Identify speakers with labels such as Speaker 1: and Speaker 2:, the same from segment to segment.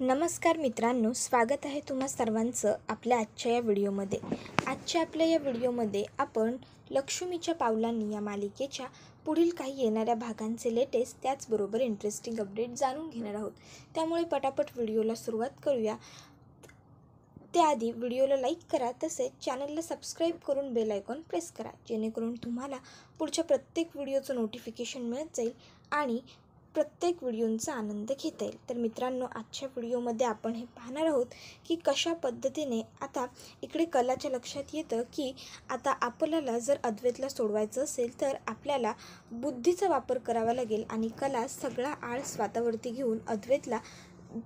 Speaker 1: नमस्कार मित्रांनो, स्वागत आहे तुम्हा सर्वांचं आपल्या आजच्या या व्हिडिओमध्ये. आपल्या या व्हिडिओमध्ये आपण लक्ष्मीच्या पावलांनी या मालिकेच्या पुढील काही येणाऱ्या भागांचे लेटेस्ट त्याचबरोबर इंटरेस्टिंग अपडेट जाणून घेणार आहोत. त्यामुळे पटापट व्हिडिओला सुरुवात करूया. त्याआधी व्हिडिओला लाईक करा, तसेच चॅनलला सबस्क्राईब करून बेल आयकॉन प्रेस करा, जेणेकरून तुम्हाला पुढच्या प्रत्येक व्हिडिओचं नोटिफिकेशन मिळत जाईल आणि प्रत्येक व्हिडिओचा आनंद घेता येईल. तर मित्रांनो, आजच्या व्हिडिओमध्ये आपण हे पाहणार आहोत की कशा पद्धतीने आता इकडे कलाच्या लक्षात येतं की आता आपल्याला जर अद्वैतला सोडवायचं असेल तर आपल्याला बुद्धीचा वापर करावा लागेल आणि कला सगळा आळ स्वतःवरती घेऊन अद्वैतला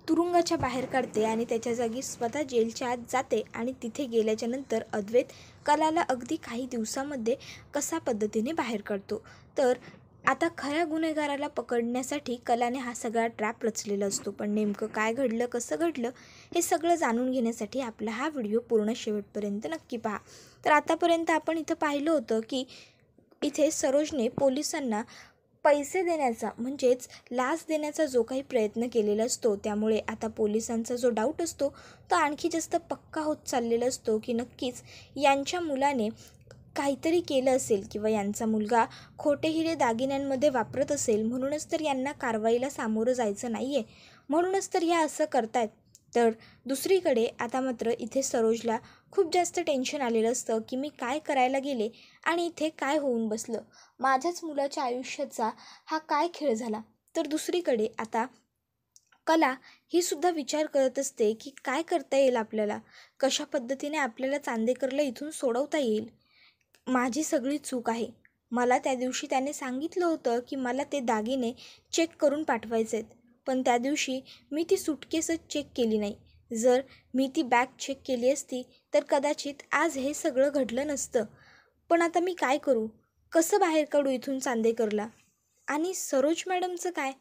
Speaker 1: तुरुंगाच्या बाहेर काढते आणि त्याच्या जागी स्वतः जेलच्या आत जाते आणि तिथे गेल्याच्या नंतर अद्वैत कलाला अगदी काही दिवसामध्ये कसा पद्धतीने बाहेर काढतो. तर आता खऱ्या गुन्हेगाराला पकडण्यासाठी कलाने हा सगळा ट्रॅप रचलेला असतो. पण नेमकं काय घडलं, कसं घडलं, हे सगळं जाणून घेण्यासाठी आपला हा व्हिडिओ पूर्ण शेवटपर्यंत नक्की पहा. तर आतापर्यंत आपण इथं पाहिलं होतं की इथे सरोजने पोलिसांना पैसे देण्याचा म्हणजेच लाच देण्याचा जो काही प्रयत्न केलेला असतो, त्यामुळे आता पोलिसांचा जो डाऊट असतो तो आणखी जास्त पक्का होत चाललेला असतो की नक्कीच यांच्या मुलाने काहीतरी केलं असेल किंवा यांचा मुलगा खोटे हिरे दागिन्यांमध्ये वापरत असेल, म्हणूनच तर यांना कारवाईला सामोरं जायचं नाही आहे, म्हणूनच तर ह्या असं करतायत. तर दुसरीकडे आता मात्र इथे सरोजला खूप जास्त टेन्शन आलेलं असतं की मी काय करायला गेले आणि इथे काय होऊन बसलं, माझ्याच मुलाच्या आयुष्याचा हा काय खेळ झाला. तर दुसरीकडे आता कला ही सुद्धा विचार करत असते की काय करता येईल आपल्याला, कशा पद्धतीने आपल्याला चांदेकरला इथून सोडवता येईल. माझी सगळी चूक आहे. मला त्या दिवशी त्याने सांगितलं होतं की मला ते दागिने चेक करून पाठवायचे आहेत, पण त्या दिवशी मी ती सुटकेसच चेक केली नाही. जर मी ती बॅग चेक केली असती तर कदाचित आज हे सगळं घडलं नसतं. पण आता मी काय करू, कसं बाहेर काढू इथून चांदेकरला. आणि सरोज मॅडमचं काय,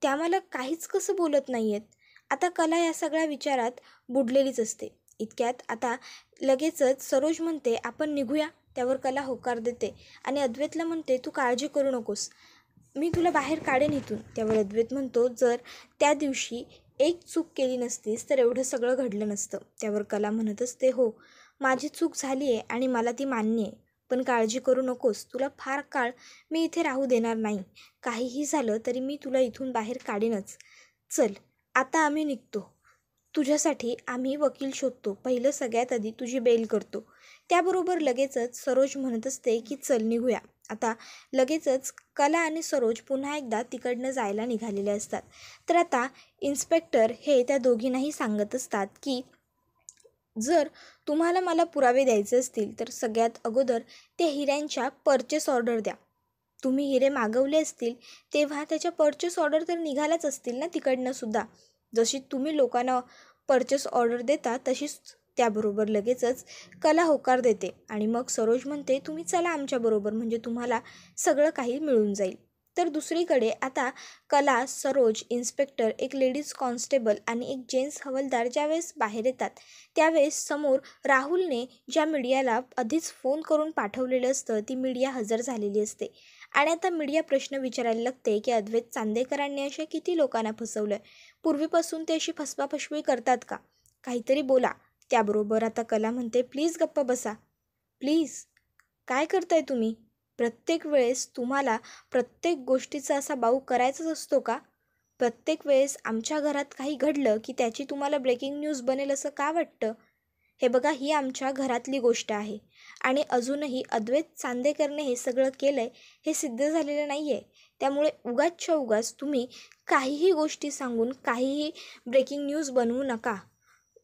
Speaker 1: त्या मला काहीच कसं बोलत नाही आहेत. आता कला या सगळ्या विचारात बुडलेलीच असते. इतक्यात आता लगेचच सरोज म्हणते आपण निघूया. त्यावर कला होकार देते आणि अद्वैतला म्हणते तू काळजी करू नकोस, मी तुला बाहेर काढेन इथून. त्यावर अद्वैत म्हणतो जर त्या दिवशी एक चूक केली नसतीस तर एवढं सगळं घडलं नसतं. त्यावर कला म्हणत असते हो, माझी चूक झाली आहे आणि मला ती मान्य आहे, पण काळजी करू नकोस, तुला फार काळ मी इथे राहू देणार नाही. काहीही झालं तरी मी तुला इथून बाहेर काढेनच. चल आता आम्ही निघतो, तुझ्यासाठी आम्ही वकील शोधतो, पहिलं सगळ्यात आधी तुझी बेल करतो. त्याबरोबर लगेचच सरोज म्हणत असते की चल निघूया. आता लगेचच कला आणि सरोज पुन्हा एकदा तिकडनं जायला निघालेले असतात. तर आता इन्स्पेक्टर हे त्या दोघींनाही सांगत असतात की जर तुम्हाला मला पुरावे द्यायचे असतील तर सगळ्यात अगोदर त्या हिऱ्यांच्या परचेस ऑर्डर द्या. तुम्ही हिरे मागवले असतील तेव्हा त्याच्या परचेस ऑर्डर तर निघाल्याच असतील ना तिकडनं सुद्धा. जशी तुम्ही लोकांना परचेस ऑर्डर देता तशीच त्याबरोबर लगेचच कला होकार देते आणि मग सरोज म्हणते तुम्ही चला आमच्याबरोबर, म्हणजे तुम्हाला सगळं काही मिळून जाईल. तर दुसरीकडे आता कला, सरोज, इन्स्पेक्टर, एक लेडीज कॉन्स्टेबल आणि एक जेंट्स हवालदार ज्यावेळेस बाहेर येतात त्यावेळेस समोर राहुलने ज्या मीडियाला आधीच फोन करून पाठवलेलं असतं ती मीडिया हजर झालेली असते. आणि आता मीडिया प्रश्न विचारायला लागते की अद्वैत चांदेकरांनी अशा किती लोकांना फसवलं, पूर्वीपासून ते अशी फसवाफसवी करतात का, काहीतरी बोला. त्याबरोबर आता कला म्हणते प्लीज गप्प बसा, प्लीज. काय करताय तुम्ही, प्रत्येक वेळेस तुम्हाला प्रत्येक गोष्टीचा असा बाऊ करायचाच असतो का, प्रत्येक वेळेस आमच्या घरात काही घडलं की त्याची तुम्हाला ब्रेकिंग न्यूज बनेल असं का वाटतं. हे बघा, ही आमच्या घरातली गोष्ट आहे आणि अजूनही अद्वैत चांदेकरने हे सगळं केलं आहे हे सिद्ध झालेलं नाही आहे. त्यामुळे उगाचच्या उगाच तुम्ही काहीही गोष्टी सांगून काहीही ब्रेकिंग न्यूज बनवू नका.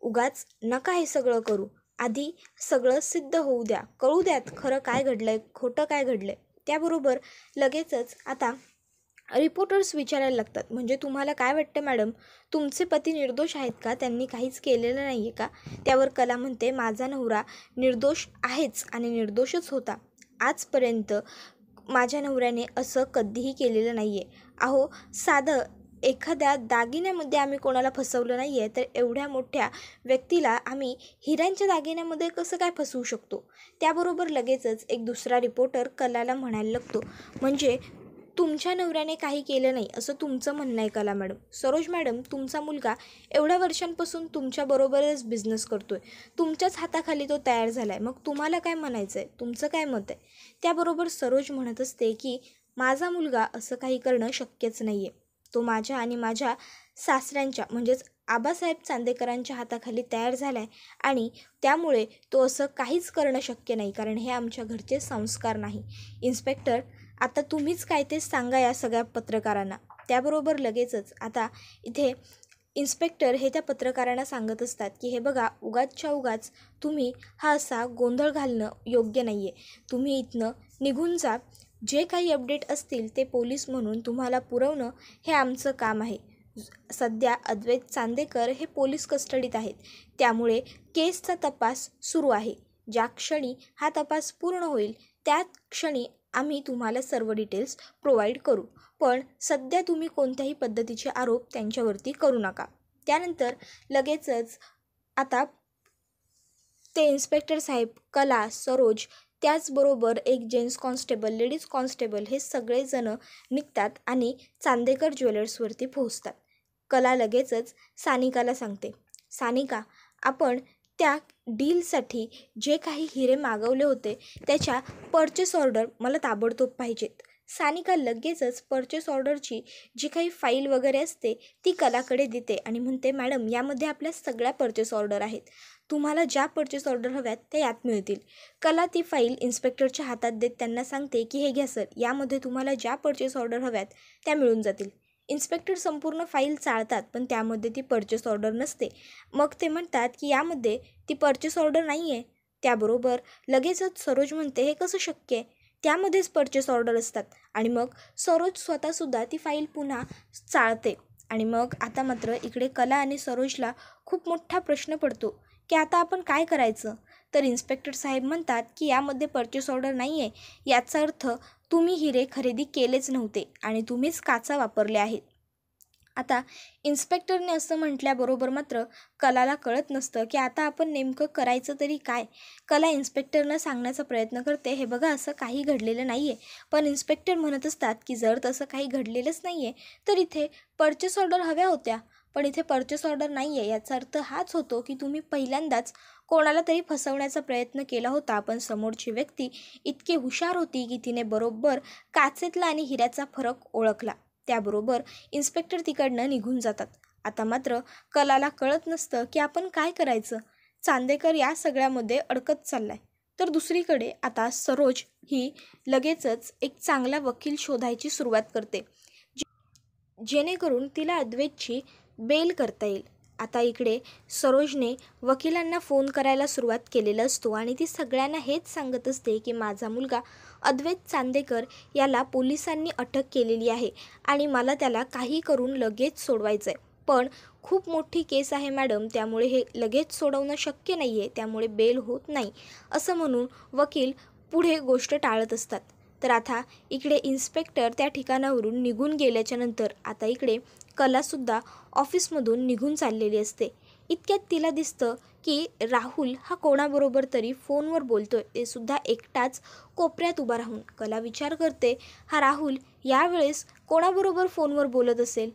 Speaker 1: उगाच नका हे सगळं करू. आधी सगळं सिद्ध होऊ द्या, कळू द्यात खरं काय घडलं आहे, खोटं काय घडलं आहे. त्याबरोबर लगेचच आता रिपोर्टर्स विचारायला लागतात म्हणजे तुम्हाला काय वाटतं मॅडम, तुमचे पती निर्दोष आहेत का, त्यांनी काहीच केलेलं नाही आहे का. त्यावर कला म्हणते माझा नवरा निर्दोष आहेच आणि निर्दोषच होता. आजपर्यंत माझ्या नवऱ्याने असं कधीही केलेलं नाही आहे. अहो, साधं एखाद्या दागिन्यामध्ये आम्ही कोणाला फसवलं नाही आहे, तर एवढ्या मोठ्या व्यक्तीला आम्ही हिऱ्यांच्या दागिन्यामध्ये कसं काय फसवू शकतो. त्याबरोबर लगेचच एक दुसरा रिपोर्टर कलाला म्हणायला लागतो म्हणजे तुमच्या नवऱ्याने काही केलं नाही असं तुमचं म्हणणं आहे कला मॅडम. सरोज मॅडम, तुमचा मुलगा एवढ्या वर्षांपासून तुमच्याबरोबरच बिझनेस करतोय, तुमच्याच हाताखाली तो तयार झाला आहे, मग तुम्हाला काय म्हणायचं आहे, तुमचं काय मत आहे? त्याबरोबर सरोज म्हणत असते की माझा मुलगा असं काही करणं शक्यच नाही आहे. तो माझ्या आणि माझ्या सासऱ्यांच्या म्हणजेच आबासाहेब चांदेकरांच्या हाताखाली तयार झाला आहे आणि त्यामुळे तो असं काहीच करणं शक्य नाही, कारण हे आमच्या घरचे संस्कार नाही. इन्स्पेक्टर, आता तुम्हीच काय ते सांगा या सगळ्या पत्रकारांना. त्याबरोबर लगेचच आता इथे इन्स्पेक्टर हे त्या पत्रकारांना सांगत असतात की हे बघा, उगाचच्या उगाच तुम्ही हा असा गोंधळ घालणं योग्य नाही आहे. तुम्ही इथनं निघून जा. जे काही अपडेट असतील ते पोलीस म्हणून तुम्हाला पुरवणं हे आमचं काम आहे. सध्या अद्वैत चांदेकर हे पोलीस कस्टडीत आहेत, त्यामुळे केसचा तपास सुरू आहे. ज्या क्षणी हा तपास पूर्ण होईल त्याच क्षणी आम्ही तुम्हाला सर्व डिटेल्स प्रोव्हाइड करू, पण सध्या तुम्ही कोणत्याही पद्धतीचे आरोप त्यांच्यावरती करू नका. त्यानंतर लगेचच आता ते इन्स्पेक्टर साहेब, कला, सरोज, त्याचबरोबर एक जेंट्स कॉन्स्टेबल, लेडीज कॉन्स्टेबल हे सगळेजणं निघतात आणि चांदेकर ज्वेलर्सवरती पोहोचतात. कला लगेचच सानिकाला सांगते, सानिका, आपण त्या डीलसाठी जे काही हिरे मागवले होते त्याच्या परचेस ऑर्डर मला ताबडतोब पाहिजेत. सानिका लगेचच परचेस ऑर्डरची जी काही फाईल वगैरे असते ती कलाकडे देते आणि म्हणते, मॅडम, यामध्ये आपल्या सगळ्या परचेस ऑर्डर आहेत. तुम्हाला ज्या परचेस ऑर्डर हव्यात त्या यात मिळतील. कला ती फाईल इन्स्पेक्टरच्या हातात देत त्यांना सांगते की हे घ्या सर, यामध्ये तुम्हाला ज्या परचेस ऑर्डर हव्यात त्या मिळून जातील. इन्स्पेक्टर संपूर्ण फाईल चाळतात, पण त्यामध्ये ती परचेस ऑर्डर नसते. मग ते म्हणतात की यामध्ये ती परचेस ऑर्डर नाही आहे. त्याबरोबर लगेचच सरोज म्हणते, हे कसं शक्य आहे, त्यामध्येच परचेस ऑर्डर असतात. आणि मग सरोज स्वतःसुद्धा ती फाईल पुन्हा चाळते. आणि मग आता मात्र इकडे कला आणि सरोजला खूप मोठा प्रश्न पडतो की आता आपण काय करायचं. तर इन्स्पेक्टर साहेब म्हणतात की यामध्ये परचेस ऑर्डर नाही आहे, याचा अर्थ तुम्ही हिरे खरेदी केलेच नव्हते आणि तुम्हीच काचा वापरल्या आहेत. आता इन्स्पेक्टरने असं म्हटल्याबरोबर मात्र कलाला कळत नसतं की आता आपण नेमकं करायचं तरी काय. कला इन्स्पेक्टरनं सांगण्याचा प्रयत्न करते, हे बघा, असं काही घडलेलं नाही आहे. पण इन्स्पेक्टर म्हणत असतात की जर तसं काही घडलेलंच नाही आहे तर इथे परचेस ऑर्डर हव्या होत्या, पण इथे परचेस ऑर्डर नाही आहे. याचा अर्थ हाच होतो की तुम्ही पहिल्यांदाच कोणाला तरी फसवण्याचा प्रयत्न केला होता, पण समोरची व्यक्ती इतकी हुशार होती की तिने बरोबर काचेतला आणि हिऱ्याचा फरक ओळखला. त्याबरोबर इन्स्पेक्टर तिकडनं निघून जातात. आता मात्र कलाला कळत नसतं की आपण काय करायचं. चांदेकर या सगळ्यामध्ये अडकत चाललाय. तर दुसरीकडे आता सरोज ही लगेचच एक चांगला वकील शोधायची सुरुवात करते, जेणेकरून तिला अद्वैतची बेल करता येईल. आता इकडे सरोजने वकिलांना फोन करायला सुरुवात केलेला असतो आणि ती सगळ्यांना हेच सांगत असते की माझा मुलगा अद्वैत चांदेकर याला पोलिसांनी अटक केलेली आहे आणि मला त्याला काही करून लगेच सोडवायचं आहे. पण खूप मोठी केस आहे मॅडम, त्यामुळे हे लगेच सोडवणं शक्य नाही आहे, त्यामुळे बेल होत नाही, असं म्हणून वकील पुढे गोष्ट टाळत असतात. तर आता इकडे इन्स्पेक्टर त्या ठिकाणावरून निघून गेल्याच्या नंतर आता इकडे कलासुद्धा ऑफिसमधून निघून चाललेली असते. इतक्यात तिला दिसतं की राहुल हा कोणाबरोबर तरी फोनवर बोलतोय, ते सुद्धा एकटाच कोपऱ्यात उभा राहून. कला विचार करते, हा राहुल यावेळेस कोणाबरोबर फोनवर बोलत असेल,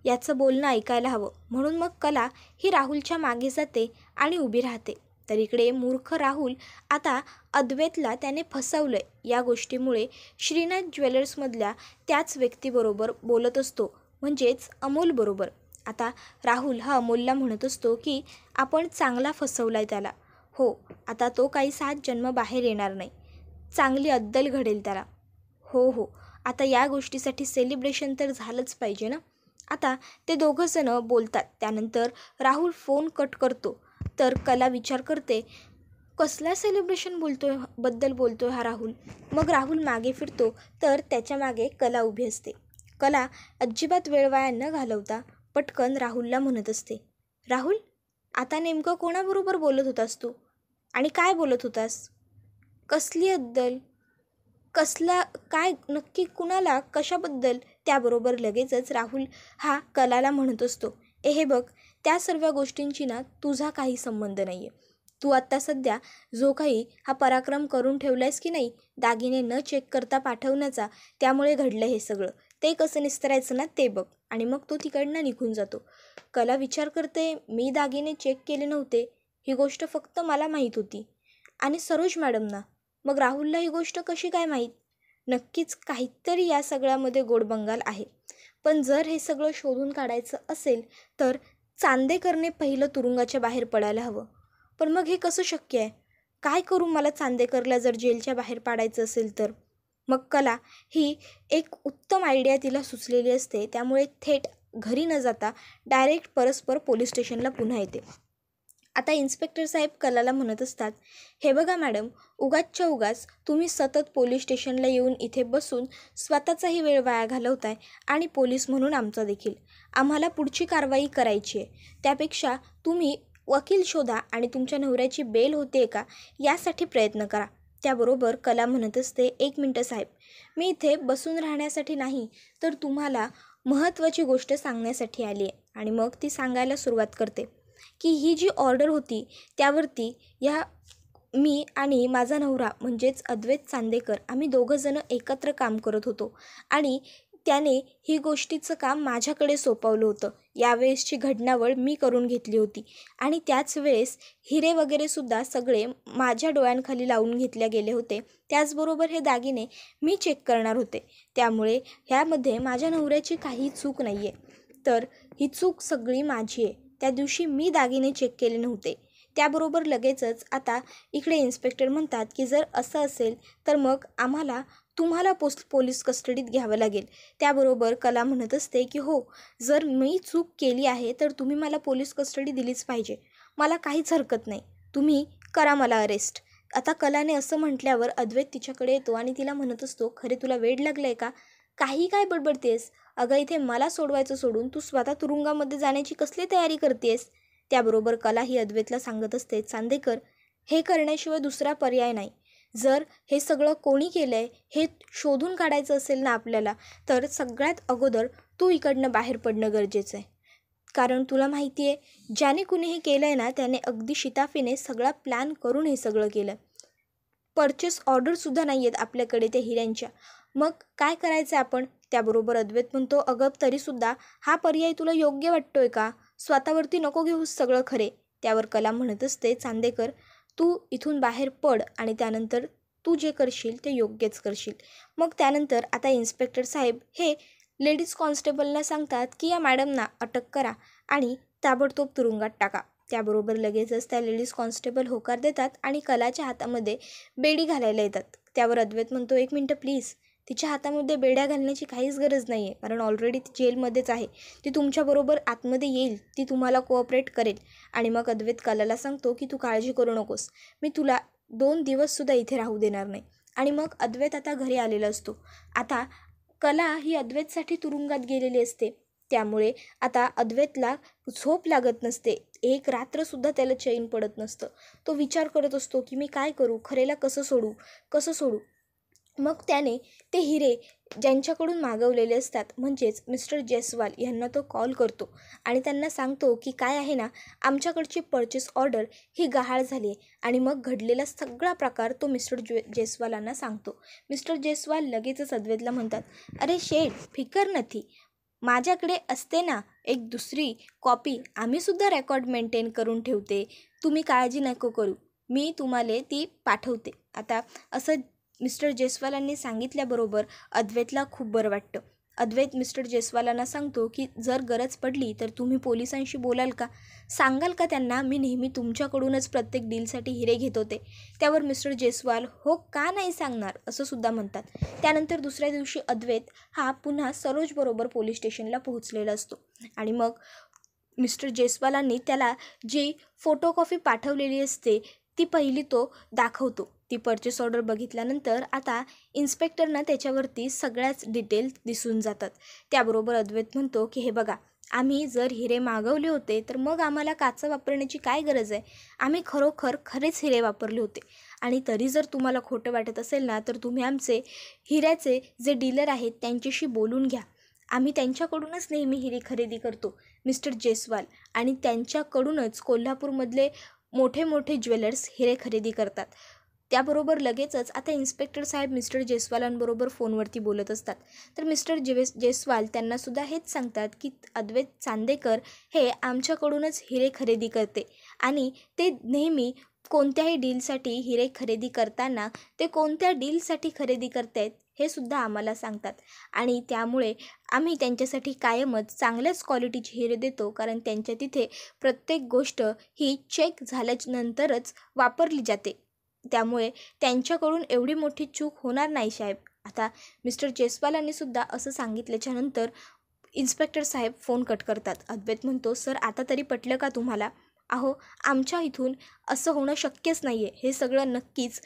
Speaker 1: याचं बोलणं ऐकायला हवं. म्हणून मग कला ही राहुलच्या मागे जाते आणि उभी राहते. तर इकडे मूर्ख राहुल आता अद्वैतला त्याने फसवलंय या गोष्टीमुळे श्रीनाथ ज्वेलर्समधल्या त्याच व्यक्तीबरोबर बोलत असतो, म्हणजेच अमोलबरोबर. आता राहुल हा अमोलला म्हणत असतो की आपण चांगला फसवलाय त्याला. हो, आता तो काही 7 जन्म बाहेर येणार नाही, चांगली अद्दल घडेल त्याला. हो हो, आता या गोष्टीसाठी सेलिब्रेशन तर झालंच पाहिजे ना. आता ते दोघंजणं बोलतात. त्यानंतर राहुल फोन कट करतो. तर कला विचार करते, कसल्या सेलिब्रेशन बद्दल बोलतोय हा राहुल. मग राहुल मागे फिरतो तर त्याच्या मागे कला उभी असते. कला अजिबात वेळ वाया न घालवता पटकन राहुलला म्हणत असते, राहुल, आता नेमकं कोणाबरोबर बोलत होतास तू आणि काय बोलत होतास? कसली अद्दल, कसला काय, नक्की कुणाला, कशाबद्दल? त्याबरोबर लगेचच राहुल हा कलाला म्हणत असतो, हे बघ, त्या सर्व गोष्टींची ना तुझा काही संबंध नाही आहे. तू आत्ता सध्या जो काही हा पराक्रम करून ठेवलायस की नाही, दागिने न चेक करता पाठवण्याचा, त्यामुळे घडलं हे सगळं. ते कसं निस्तरायचं ना ते बघ. आणि मग तो तिकडनं निघून जातो. कला विचार करते, मी दागिने चेक केले नव्हते, ही गोष्ट फक्त मला माहीत होती. आणि सरोज मॅडमना, मग राहुलला ही गोष्ट कशी काय माहीत? नक्कीच काहीतरी या सगळ्यामध्ये गोडबंगाल आहे. पण जर हे सगळं शोधून काढायचं असेल तर चांदेकरने पहिलं तुरुंगाच्या बाहेर पडायला हवं. पण मग हे कसं शक्य आहे? काय करू मला चांदेकरला जर जेलच्या बाहेर पाडायचं असेल तर? मग कला ही एक उत्तम आयडिया तिला सुचलेली असते. त्यामुळे थेट घरी न जाता डायरेक्ट परस्पर पोलीस स्टेशनला पुन्हा येते. आता इन्स्पेक्टर साहेब कलाला म्हणत असतात, हे बघा मॅडम, उगाचच्या उगाच तुम्ही सतत पोलीस स्टेशनला येऊन इथे बसून स्वतःचाही वेळ वाया घालवताय आणि पोलीस म्हणून आमचा देखील. आम्हाला पुढची कारवाई करायची आहे. त्यापेक्षा तुम्ही वकील शोधा आणि तुमच्या नवऱ्याची बेल होते का यासाठी प्रयत्न करा. त्याबरोबर कला म्हणत असते, 1 मिनटं साहेब, मी इथे बसून राहण्यासाठी नाही तर तुम्हाला महत्त्वाची गोष्ट सांगण्यासाठी आली आहे. आणि मग ती सांगायला सुरुवात करते की ही जी ऑर्डर होती त्यावरती मी आणि माझा नवरा म्हणजेच अद्वैत चांदेकर आम्ही दोघंजणं एकत्र काम करत होतो आणि त्याने ही गोष्टीचं काम माझ्याकडे सोपवलं होतं. यावेळेसची घटनावळ मी करून घेतली होती आणि त्याच वेळेस हिरे वगैरेसुद्धा सगळे माझ्या डोळ्यांखाली लावून घेतले गेले होते. त्याचबरोबर हे दागिने मी चेक करणार होते. त्यामुळे ह्यामध्ये माझ्या नवऱ्याची काही चूक नाही आहे. तर ही चूक सगळी माझी आहे. त्या दिवशी मी दागिने चेक केले नव्हते. त्याबरोबर लगेचच आता इकडे इन्स्पेक्टर म्हणतात की जर असं असेल तर मग आम्हाला तुम्हाला पोलीस कस्टडीत घ्यावं लागेल. त्याबरोबर कला म्हणत असते की हो, जर मी चूक केली आहे तर तुम्ही मला पोलीस कस्टडी दिलीच पाहिजे. मला काहीच हरकत नाही. तुम्ही करा मला अरेस्ट. आता कलाने असं म्हटल्यावर अद्वैत तिच्याकडे येतो आणि तिला म्हणत असतो, खरे तुला वेड लागलं आहे का? काही काय बडबडतेस? अगं इथे मला सोडवायचं सोडून तू स्वतः तुरुंगामध्ये जाण्याची कसली तयारी करतेस? त्याबरोबर कला ही अद्वैतला सांगत असते, चांदेकर, हे करण्याशिवाय दुसरा पर्याय नाही. जर हे सगळं कोणी केलं आहे हे शोधून काढायचं असेल ना आपल्याला, तर सगळ्यात अगोदर तू इकडनं बाहेर पडणं गरजेचं आहे. कारण तुला माहिती आहे, ज्याने कुणी हे केलं आहे ना त्याने अगदी शिताफीने सगळा प्लॅन करून हे सगळं केलं. परचेस ऑर्डरसुद्धा नाही आहेत आपल्याकडे त्या हिऱ्यांच्या. मग काय करायचं आपण? त्याबरोबर अद्वैत म्हणतो, अगं तरीसुद्धा हा पर्याय तुला योग्य वाटतोय का? स्वतःवरती नको घेऊस सगळं खरे. त्यावर कला म्हणत असते, चांदेकर, तू इथून बाहेर पड आणि त्यानंतर तू जे करशील ते योग्यच करशील. मग त्यानंतर आता इन्स्पेक्टर साहेब हे लेडीज कॉन्स्टेबलला सांगतात की या मॅडमना अटक करा आणि ताबडतोब तुरुंगात टाका. त्याबरोबर लगेचच त्या लेडीज कॉन्स्टेबल होकार देतात आणि कलाच्या हातामध्ये बेडी घालायला येतात. त्यावर अद्वैत म्हणतो, 1 मिनटं प्लीज, तिच्या हातामध्ये बेड्या घालण्याची काहीच गरज नाही आहे. कारण ऑलरेडी ती जेलमध्येच आहे. ती तुमच्याबरोबर आतमध्ये येईल, ती तुम्हाला कोऑपरेट करेल. आणि मग अद्वैत कलाला सांगतो की तू काळजी करू नकोस, मी तुला 2 दिवससुद्धा इथे राहू देणार नाही. आणि मग अद्वैत आता घरी आलेला असतो. आता कला ही अद्वैतसाठी तुरुंगात गेलेली असते. त्यामुळे आता अद्वैतला झोप लागत नसते. एक रात्रसुद्धा त्याला चैन पडत नसतं. तो विचार करत असतो की मी काय करू, खरेला कसं सोडू. मग त्याने ते हिरे ज्यांच्याकडून मागवलेले असतात म्हणजेच मिस्टर जयस्वाल यांना तो कॉल करतो आणि त्यांना सांगतो की काय आहे ना, आमच्याकडची परचेस ऑर्डर ही गहाळ झाली आहे. आणि मग घडलेला सगळा प्रकार तो मिस्टर जयस्वालांना सांगतो. मिस्टर जयस्वाल लगेचच अद्वैतला म्हणतात, अरे शेठ, फिकर नथी, माझ्याकडे असते ना एक दुसरी कॉपी, आम्हीसुद्धा रेकॉर्ड मेंटेन करून ठेवते, तुम्ही काळजी नको करू, मी तुम्हाला ती पाठवते. आता असं मिस्टर जयस्वालांनी सांगितल्याबरोबर अद्वैतला खूप बरं वाटतं. अद्वैत मिस्टर जयस्वालांना सांगतो की जर गरज पडली तर तुम्ही पोलिसांशी बोलाल का? सांगाल का त्यांना मी नेहमी तुमच्याकडूनच प्रत्येक डीलसाठी हिरे घेत होते? त्यावर मिस्टर जयस्वाल हो का नाही सांगणार असं सुद्धा म्हणतात. त्यानंतर दुसऱ्या दिवशी अद्वैत हा पुन्हा सरोजबरोबर पोलीस स्टेशनला पोहोचलेला असतो. आणि मग मिस्टर जयस्वालांनी त्याला जी फोटोकॉपी पाठवलेली असते ती पहिली तो दाखवतो. ती परचेस ऑर्डर बघितल्यानंतर आता इन्स्पेक्टरना त्याच्यावरती सगळ्याच डिटेल्स दिसून जातात. त्याबरोबर अद्वैत म्हणतो की हे बघा, आम्ही जर हिरे मागवले होते तर मग आम्हाला काचा वापरण्याची काय गरज आहे? आम्ही खरेच हिरे वापरले होते. आणि तरी जर तुम्हाला खोटं वाटत असेल ना तर तुम्ही आमचे हिऱ्याचे जे डीलर आहेत त्यांच्याशी बोलून घ्या. आम्ही त्यांच्याकडूनच नेहमी हिरे खरेदी करतो मिस्टर जयस्वाल, आणि त्यांच्याकडूनच कोल्हापूरमधले मोठे मोठे ज्वेलर्स हिरे खरेदी करतात. त्याबरोबर लगेचच आता इन्स्पेक्टर साहेब मिस्टर जयस्वालांबरोबर फोनवरती बोलत असतात. तर मिस्टर जयस्वाल त्यांनासुद्धा हेच सांगतात की अद्वैत चांदेकर हे आमच्याकडूनच हिरे खरेदी करते आणि ते नेहमी कोणत्याही डीलसाठी हिरे खरेदी करताना ते कोणत्या डीलसाठी खरेदी करतायत हे सुद्धा आम्हाला सांगतात आणि त्यामुळे आम्ही त्यांच्यासाठी कायमच चांगल्याच क्वालिटीची हिरे देतो, कारण त्यांच्या तिथे प्रत्येक गोष्ट ही चेक झाल्यानंतरच वापरली जाते. त्यामुळे त्यांच्याकडून एवढी मोठी चूक होणार नाही साहेब. आता मिस्टर जयस्वालांनी सुद्धा असं सांगितल्याच्यानंतर इन्स्पेक्टर साहेब फोन कट करतात. अद्वैत म्हणतो, सर आता तरी पटलं का तुम्हाला? अहो, आमच्या इथून असं होणं शक्यच नाही आहे. हे सगळं नक्कीच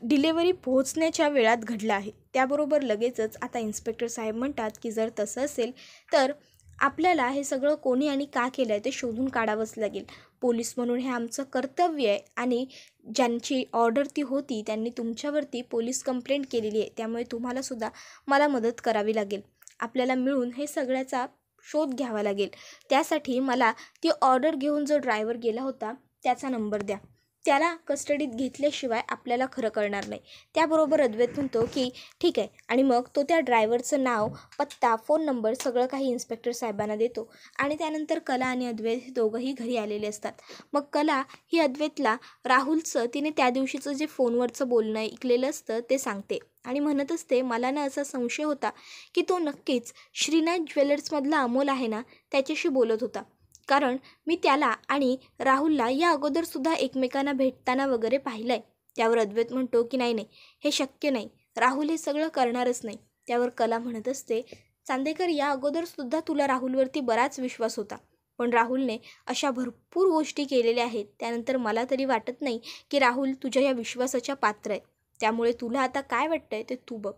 Speaker 1: डिलेवरी पोहोचण्याच्या वेळात घडलं आहे. त्याबरोबर लगेचच आता इन्स्पेक्टर साहेब म्हणतात की जर तसं असेल तर आपल्याला हे सगळं कोणी आणि का केलं आहे ते शोधून काढावंच लागेल. पोलीस म्हणून हे आमचं कर्तव्य आहे आणि ज्यांची ऑर्डर ती होती त्यांनी तुमच्यावरती पोलीस कंप्लेंट केलेली आहे. त्यामुळे तुम्हालासुद्धा मला मदत करावी लागेल. आपल्याला मिळून हे सगळ्याचा शोध घ्यावा लागेल. त्यासाठी मला ती ऑर्डर घेऊन जो ड्रायव्हर गेला होता त्याचा नंबर द्या. त्याला कस्टडीत घेतल्याशिवाय आपल्याला खरं कळणार नाही. त्याबरोबर अद्वैत म्हणतो की ठीक आहे आणि मग तो त्या ड्रायव्हरचं नाव, पत्ता, फोन नंबर सगळं काही इन्स्पेक्टर साहेबांना देतो आणि त्यानंतर कला आणि अद्वैत हे दोघंही घरी आलेले असतात. मग कला ही अद्वैतला राहुलचं तिने त्या दिवशीचं जे फोनवरचं बोलणं ऐकलेलं असतं ते सांगते आणि म्हणत असते, मला ना असा संशय होता की तो नक्कीच श्रीनाथ ज्वेलर्समधला अमोल आहे ना त्याच्याशी बोलत होता, कारण मी त्याला आणि राहुलला या अगोदरसुद्धा एकमेकांना भेटताना वगैरे पाहिलं आहे. त्यावर अद्वैत म्हणतो की नाही हे शक्य नाही, राहुल हे सगळं करणारच नाही. त्यावर कला म्हणत असते, चांदेकर या अगोदरसुद्धा तुला राहुलवरती बराच विश्वास होता, पण राहुलने अशा भरपूर गोष्टी केलेल्या आहेत. त्यानंतर मला तरी वाटत नाही की राहुल तुझ्या या विश्वासाच्या पात्र आहे. त्यामुळे तुला आता काय वाटतंय ते तू बघ,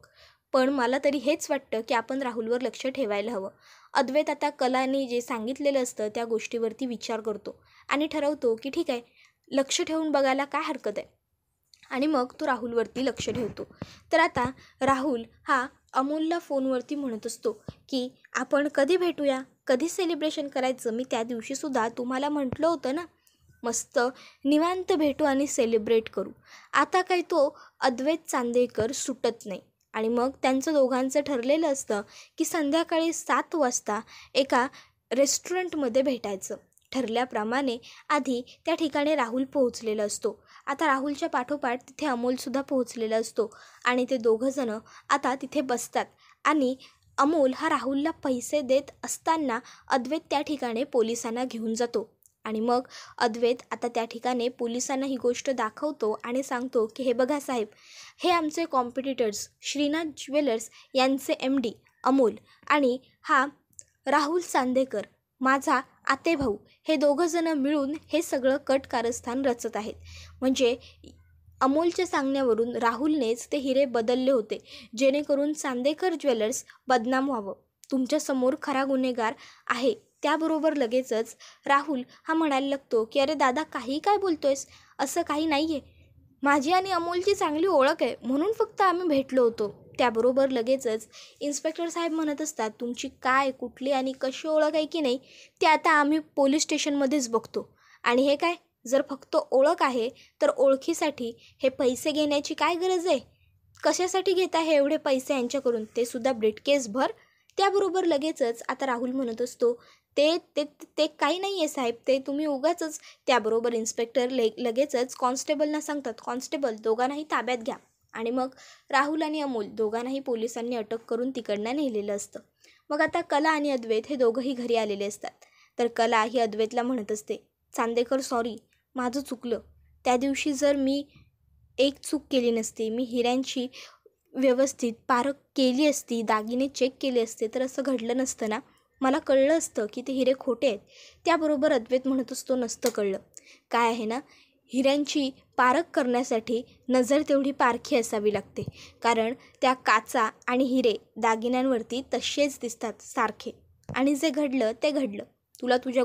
Speaker 1: पण मला तरी हेच वाटतं की आपण राहुलवर लक्ष ठेवायला हवं. अद्वैत आता कलाने जे सांगितलेलं असतं त्या गोष्टीवरती विचार करतो आणि ठरवतो की ठीक आहे, लक्ष ठेवून बघायला काय हरकत आहे, आणि मग तो राहुलवरती लक्ष ठेवतो. तर आता राहुल हा अमोलला फोनवरती म्हणत असतो की आपण कधी भेटूया, कधी सेलिब्रेशन करायचं. मी त्या दिवशीसुद्धा तुम्हाला म्हटलं होतं ना, मस्त निवांत भेटू आणि सेलिब्रेट करू. आता काय तो अद्वैत चांदेकर सुटत नाही आणि मग त्यांचं दोघांचं ठरलेलं असतं की संध्याकाळी 7 वाजता एका रेस्टॉरंटमध्ये भेटायचं. ठरल्याप्रमाणे आधी त्या ठिकाणी राहुल पोहोचलेला असतो. आता राहुलच्या पाठोपाठ तिथे अमोलसुद्धा पोहोचलेला असतो आणि ते दोघंजणं आता तिथे बसतात आणि अमोल हा राहुलला पैसे देत असताना अद्वैत त्या ठिकाणी पोलिसांना घेऊन जातो आणि मग अद्वैत आता त्या ठिकाणी पोलिसांना ही गोष्ट दाखवतो आणि सांगतो की हे बघा साहेब, हे आमचे कॉम्पिटिटर्स श्रीनाथ ज्वेलर्स यांचे MD अमोल आणि हा राहुल चांदेकर माझा आतेभाऊ, हे दोघंजणं मिळून हे सगळं कट कारस्थान रचत आहेत. म्हणजे अमोलच्या सांगण्यावरून राहुलनेच ते हिरे बदलले होते जेणेकरून चांदेकर ज्वेलर्स बदनाम व्हावं. तुमच्यासमोर खरा गुन्हेगार आहे. त्याबरोबर लगेचच राहुल हा म्हणायला लागतो की अरे दादा, काही काय बोलतोयस, असं काही नाही आहे, माझी आणि अमोलची चांगली ओळख आहे म्हणून फक्त आम्ही भेटलो होतो. त्याबरोबर लगेचच इन्स्पेक्टर साहेब म्हणत असतात, तुमची काय, कुठली आणि कशी ओळख आहे की नाही ते आता आम्ही पोलीस स्टेशनमध्येच बघतो. आणि हे काय, जर फक्त ओळख आहे तर ओळखीसाठी हे पैसे घेण्याची काय गरज आहे? कशासाठी घेता हे एवढे पैसे यांच्याकडून, ते सुद्धा ब्रीफकेस भर. त्याबरोबर लगेचच आता राहुल म्हणत असतो, ते ते ते काही नाही आहे साहेब, ते तुम्ही उगाचच. त्याबरोबर इन्स्पेक्टर लगेचच कॉन्स्टेबलना सांगतात, कॉन्स्टेबल दोघांनाही ताब्यात घ्या. आणि मग राहुल आणि अमोल दोघांनाही पोलिसांनी अटक करून तिकडनं नेलेलं असतं. मग आता कला आणि अद्वैत हे दोघंही घरी आलेले असतात. तर कला ही अद्वैतला म्हणत असते, चांदेकर सॉरी, माझं चुकलं. त्या दिवशी जर मी एक चूक केली नसती, मी हिऱ्यांची व्यवस्थित पारख केली असती, दागिने चेक केले असते तर असं घडलं नसतं ना. मला कळलं असतं की ते हिरे खोटे आहेत. त्याबरोबर अद्वैत म्हणत असतो, नसतं कळलं. काय आहे ना, हिऱ्यांची पारख करण्यासाठी नजर तेवढी पारखी असावी लागते, कारण त्या काचा आणि हिरे दागिन्यांवरती तसेच दिसतात सारखे. आणि जे घडलं ते घडलं. तुला तुझ्या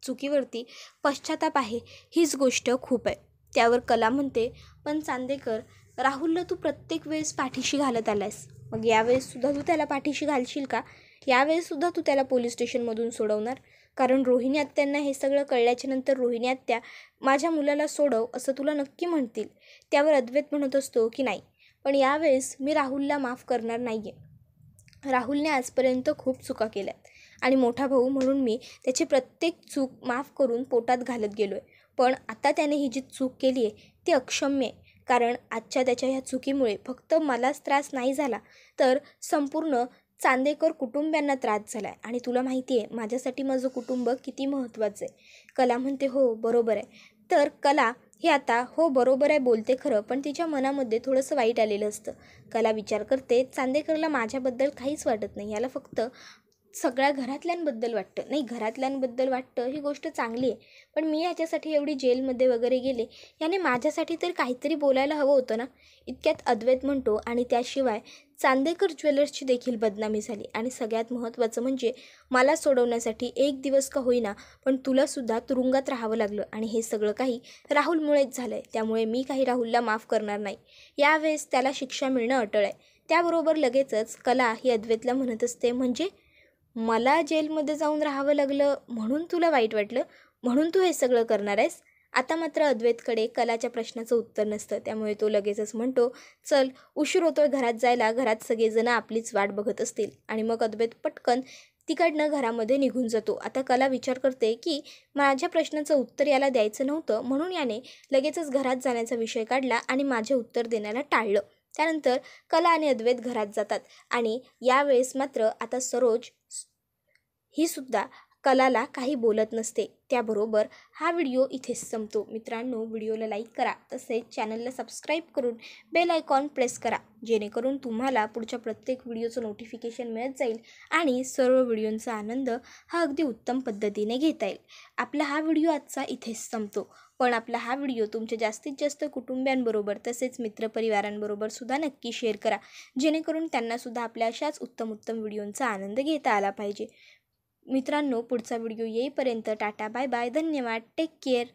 Speaker 1: चुकीवरती पश्चाताप आहे, हीच गोष्ट खूप आहे. त्यावर कला म्हणते, पण चांदेकर, राहुलला तू प्रत्येक वेळेस पाठीशी घालत आलायस, मग यावेळेससुद्धा तू त्याला पाठीशी घालशील का? यावेळेससुद्धा तू त्याला पोलीस स्टेशनमधून सोडवणार? कारण रोहिणी आत्यांना हे सगळं कळल्याच्यानंतर रोहिणी आत्या माझ्या मुलाला सोडव असं तुला नक्की म्हणतील. त्यावर अद्वैत म्हणत असतो की नाही, पण यावेळेस मी राहुलला माफ करणार नाही आहे. राहुलने आजपर्यंत खूप चुका केल्यात आणि मोठा भाऊ म्हणून मी त्याची प्रत्येक चूक माफ करून पोटात घालत गेलो आहे. पण आता त्याने ही जी चूक केली आहे ती अक्षम्य आहे. कारण आजच्या त्याच्या ह्या चुकीमुळे फक्त मलाच त्रास नाही झाला, तर संपूर्ण चांदेकर कुटुंबियांना त्रास झाला आहे. आणि तुला माहिती आहे माझ्यासाठी माझं कुटुंब किती महत्त्वाचं आहे. कला म्हणते हो बरोबर आहे. तर कला हे आता हो बरोबर आहे बोलते खरं, पण तिच्या मनामध्ये थोडंसं वाईट आलेलं असतं. कला विचार करते चांदेकरला माझ्याबद्दल काहीच वाटत नाही, याला फक्त सगळ्या घरातल्यांबद्दल वाटतं. नाही, घरातल्यांबद्दल वाटतं ही गोष्ट चांगली आहे, पण मी याच्यासाठी एवढी जेलमध्ये वगैरे गेले, याने माझ्यासाठी तर काहीतरी बोलायला हवं होतं ना. इतक्यात अद्वैत म्हणतो आणि त्याशिवाय चांदेकर ज्वेलर्सची देखील बदनामी झाली. आणि सगळ्यात महत्त्वाचं म्हणजे मला सोडवण्यासाठी एक दिवस का होईना पण तुलासुद्धा तुरुंगात राहावं लागलं. आणि हे सगळं काही राहुलमुळेच झालं आहे. त्यामुळे मी काही राहुलला माफ करणार नाही. यावेळेस त्याला शिक्षा मिळणं अटळ आहे. त्याबरोबर लगेचच कला ही अद्वैतला म्हणत असते, म्हणजे मला जेलमध्ये जाऊन राहावं लागलं म्हणून तुला वाईट वाटलं, म्हणून तू हे सगळं करणार आहेस? आता मात्र अद्वैतकडे कलाच्या प्रश्नाचं उत्तर नसतं. त्यामुळे तो लगेचच म्हणतो, चल उशीर होतोय घरात जायला, घरात सगळेजण आपलीच वाट बघत असतील. आणि मग अद्वैत पटकन तिकडनं घरामध्ये निघून जातो. आता कला विचार करते की माझ्या प्रश्नाचं उत्तर याला द्यायचं नव्हतं, म्हणून याने लगेचच घरात जाण्याचा विषय काढला आणि माझे उत्तर देण्याला टाळलं. त्यानंतर कला आणि अद्वैत घरात जातात. आणि यावेळेस मात्र आता सरोज ही सुद्धा कलाला काही बोलत नसते. त्याबरोबर हा व्हिडिओ इथेच संपतो. मित्रांनो, व्हिडिओला लाईक करा, तसेच चॅनलला सबस्क्राईब करून बेल आयकॉन प्रेस करा, जेणेकरून तुम्हाला पुढच्या प्रत्येक व्हिडिओचं नोटिफिकेशन मिळत जाईल आणि सर्व व्हिडिओंचा आनंद हा अगदी उत्तम पद्धतीने घेता येईल. आपला हा व्हिडिओ आजचा इथेच संपतो, पण आपला हा व्हिडिओ तुमच्या जास्तीत जास्त कुटुंबियांबरोबर तसेच मित्रपरिवारांबरोबर सुद्धा नक्की शेअर करा, जेणेकरून त्यांनासुद्धा आपल्या अशाच उत्तम व्हिडिओंचा आनंद घेता आला पाहिजे. मित्रांनो, पुढचा व्हिडिओ येईपर्यंत टाटा बाय बाय, धन्यवाद, टेक केअर.